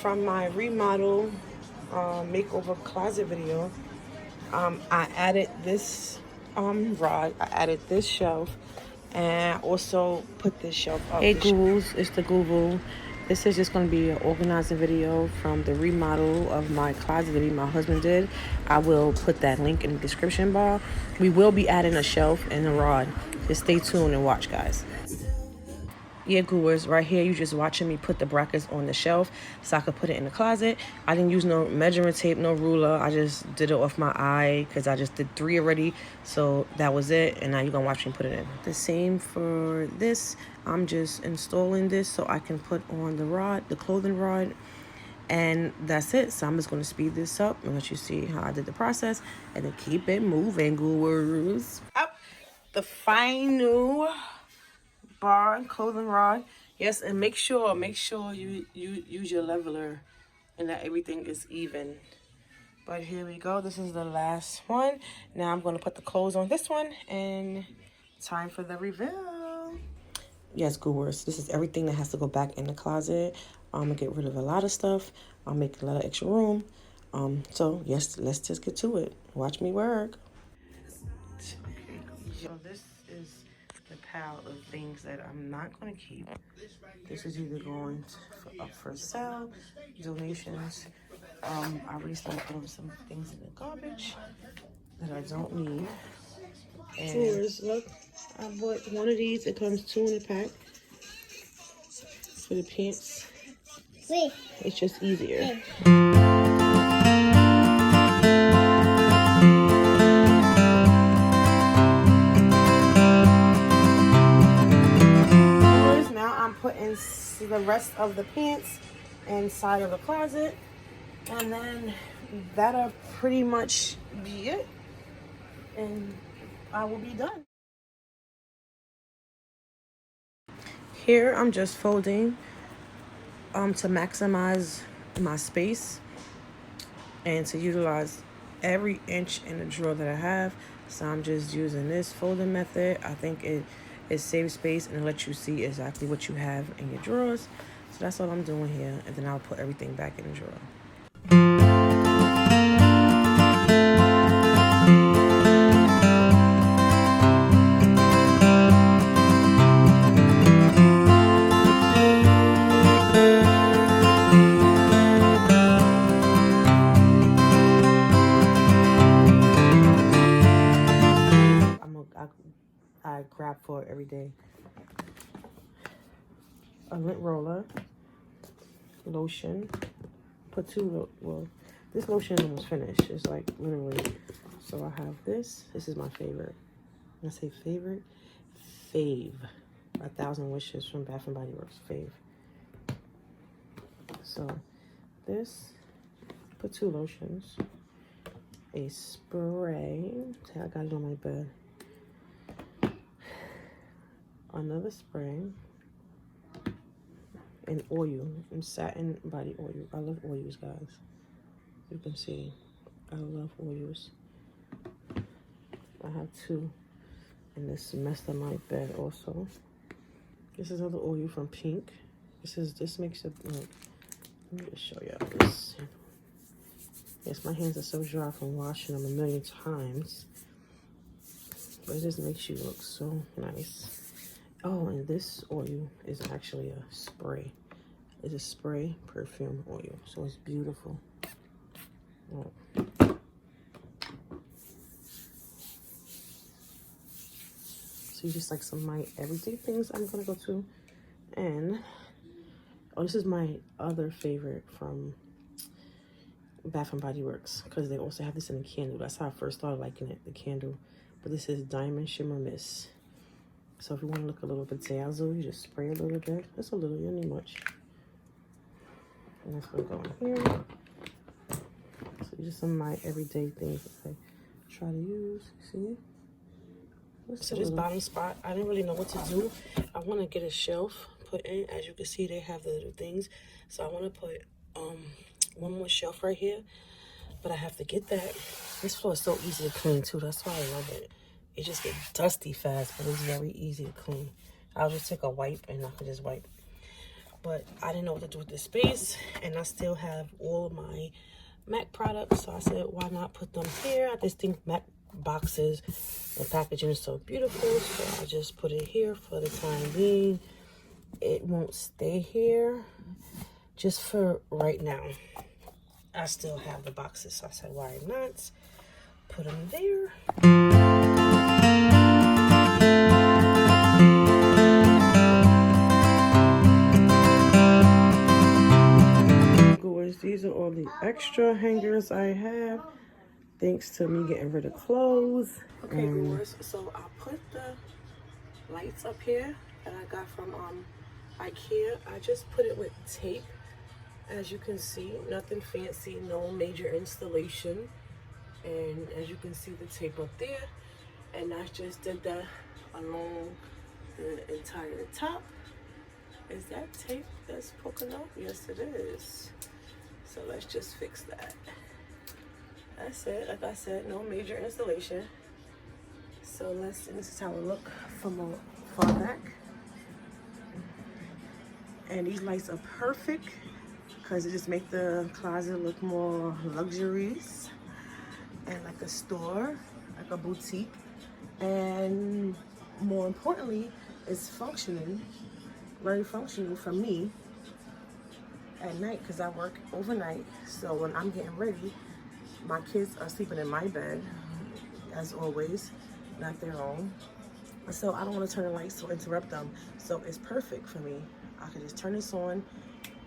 From my remodel makeover closet video, I added this rod, I added this shelf, and also put this shelf up. Hey Goowers, it's the goovu. This is just going to be an organizing video from the remodel of my closet that my husband did. I will put that link in the description bar. We will be adding a shelf and a rod. Just stay tuned and watch, guys. Yeah, Goowers, right here, you just watching me put the brackets on the shelf so I could put it in the closet. I didn't use no measuring tape, no ruler. I just did it off my eye because I just did 3 already. So that was it. And now you're going to watch me put it in. The same for this. I'm just installing this so I can put on the rod, the clothing rod. And that's it. So I'm just going to speed this up and let you see how I did the process. And then keep it moving, Goowers. Up the final bar and clothing rod. Yes, and make sure you use your leveler and that everything is even. But here we go. This is the last one. Now I'm going to put the clothes on this one and time for the reveal. Yes, Goowers, this is everything that has to go back in the closet. I'm gonna get rid of a lot of stuff. I'll make a lot of extra room. So yes, let's just get to it. Watch me work. So this is the pile of things that I'm not going to keep. This is either going up for sale, donations. I already started throwing some things in the garbage that I don't need. And look, I bought one of these. It comes 2 in a pack for the pants. It's just easier. Putting the rest of the pants inside of the closet, and then that'll pretty much be it, and I will be done. Here I'm just folding to maximize my space and to utilize every inch in the drawer that I have. So I'm just using this folding method. I think it saves space and it lets you see exactly what you have in your drawers. So that's what I'm doing here, and then I'll put everything back in the drawer. I grab for it every day. A lint roller, lotion, put 2, well, this lotion was finished. It's like literally, so I have this. This is my favorite. When I say favorite, fave. 1,000 Wishes from Bath and Body Works, fave. So this, put 2 lotions, a spray. I got it on my bed. Another spray, and oil, and satin body oil. I love oils, guys. You can see I love oils. I have 2 in this mess of my bed also. This is another oil from Pink. This makes it look. Let me just show y'all this. Yes, my hands are so dry from washing them a million times, but it just makes you look so nice. Oh, and this oil is actually a spray. It's a spray perfume oil, so it's beautiful. Oh. So just like some of my everyday things I'm gonna go to. And oh, this is my other favorite from Bath and Body Works, because they also have this in a candle. That's how I first started liking it, the candle. But this is Diamond Shimmer Mist. So if you want to look a little bit dazzle, you just spray a little bit. Just a little, you don't need much. And that's going to go in here. So just some of my everyday things that I try to use. See? So this bottom spot, I didn't really know what to do. I want to get a shelf put in. As you can see, they have the little things. So I want to put one more shelf right here. But I have to get that. This floor is so easy to clean too. That's why I love it. It just gets dusty fast, but it's very easy to clean. I'll just take a wipe and I can just wipe. but I didn't know what to do with this space, and I still have all of my MAC products, so I said, why not put them here? I just think MAC boxes, the packaging is so beautiful, so I just put it here for the time being. It won't stay here just for right now. I still have the boxes, so I said, why not put them there? These are all the extra hangers I have, thanks to me getting rid of clothes. Okay, Goowers, so I put the lights up here that I got from IKEA. I just put it with tape. As you can see, nothing fancy, no major installation. And as you can see, the tape up there. And I just did that along the entire top. Is that tape that's poking up? Yes, it is. So let's just fix that. That's it. Like I said, no major installation. So let's see. This is how it look from far back. And these lights are perfect because it just make the closet look more luxurious and like a store, like a boutique. And more importantly, it's functioning, very functional for me at night because I work overnight. So when I'm getting ready, my kids are sleeping in my bed, as always, not their own. So I don't want to turn the lights to interrupt them. So it's perfect for me. I can just turn this on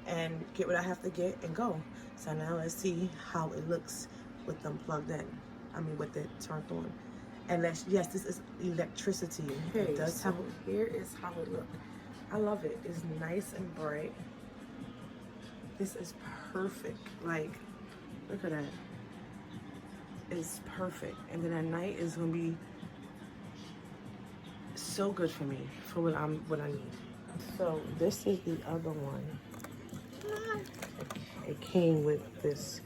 and get what I have to get and go. So now let's see how it looks with them plugged in. I mean, with it turned on. And yes, this is electricity. Okay, it does have. Here is how it looks. I love it. It's nice and bright. This is perfect. Like, look at that. It's perfect. And then at night is gonna be so good for me for what I need. So this is the other one. It came with this.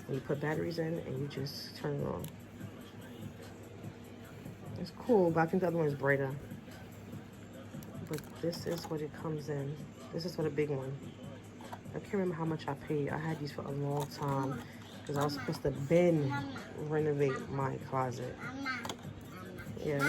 You put batteries in and you just turn it on. It's cool, but I think the other one is brighter. But this is what it comes in. This is for the big one. I can't remember how much I paid. I had these for a long time because I was supposed to renovate my closet. Yes.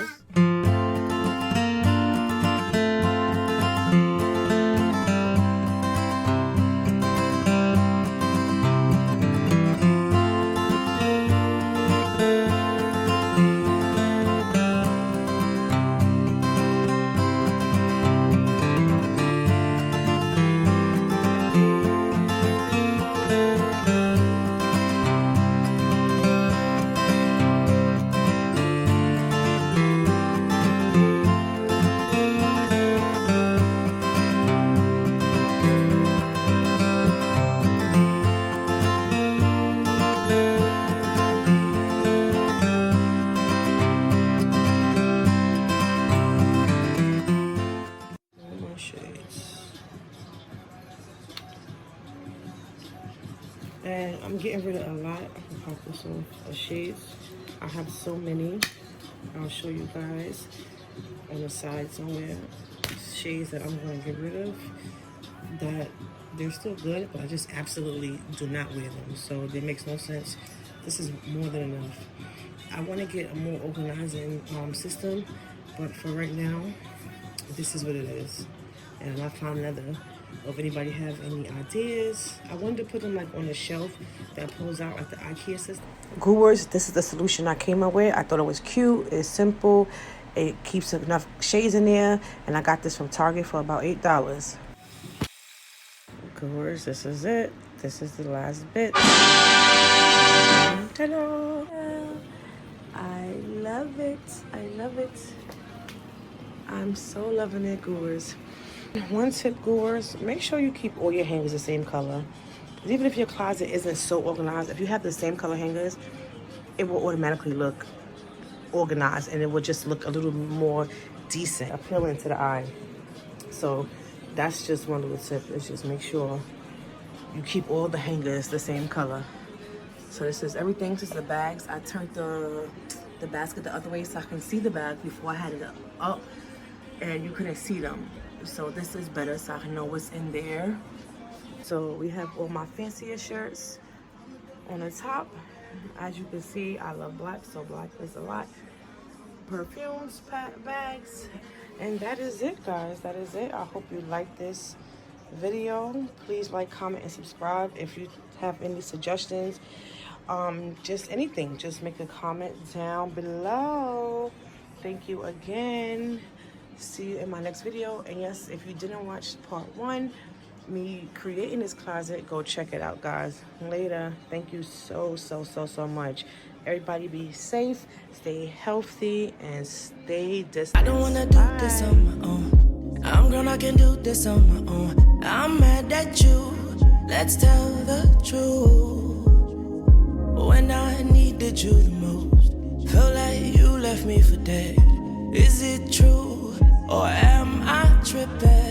And I'm getting rid of a lot of shades. I have so many. I'll show you guys on the side somewhere. Shades that I'm going to get rid of that they're still good, but I just absolutely do not wear them. So it makes no sense. This is more than enough. I want to get a more organizing system, but for right now, this is what it is. And I found another. If anybody have any ideas, I wanted to put them like on the shelf that pulls out like the IKEA system. Goowers, this is the solution I came up with. I thought it was cute, it's simple, it keeps enough shades in there, and I got this from Target for about $8. Goowers, this is it. This is the last bit. Ta-da! I love it. I love it. I'm so loving it, Goowers. One tip, Goowers, make sure you keep all your hangers the same color. Even if your closet isn't so organized, if you have the same color hangers, it will automatically look organized and it will just look a little more decent, appealing to the eye. So that's just one little tip, is just make sure you keep all the hangers the same color. So this is everything, just the bags. I turned the basket the other way so I can see the bag. Before I had it up and you couldn't see them. So this is better so I can know what's in there. So we have all my fancier shirts on the top. As you can see, I love black, so black is a lot. Perfumes, bags, and that is it, guys. That is it. I hope you like this video. Please like, comment, and subscribe. If you have any suggestions, just anything, just make a comment down below. Thank you again. See you in my next video. And yes, if you didn't watch part 1, me creating this closet, go check it out, guys. Later. Thank you so much. Everybody be safe, stay healthy, and stay distant. I don't wanna do this on my own. I'm grown, I can do this on my own. I'm mad at you, let's tell the truth. When I needed you the most, felt like you left me for dead. Is it true, or am I tripping?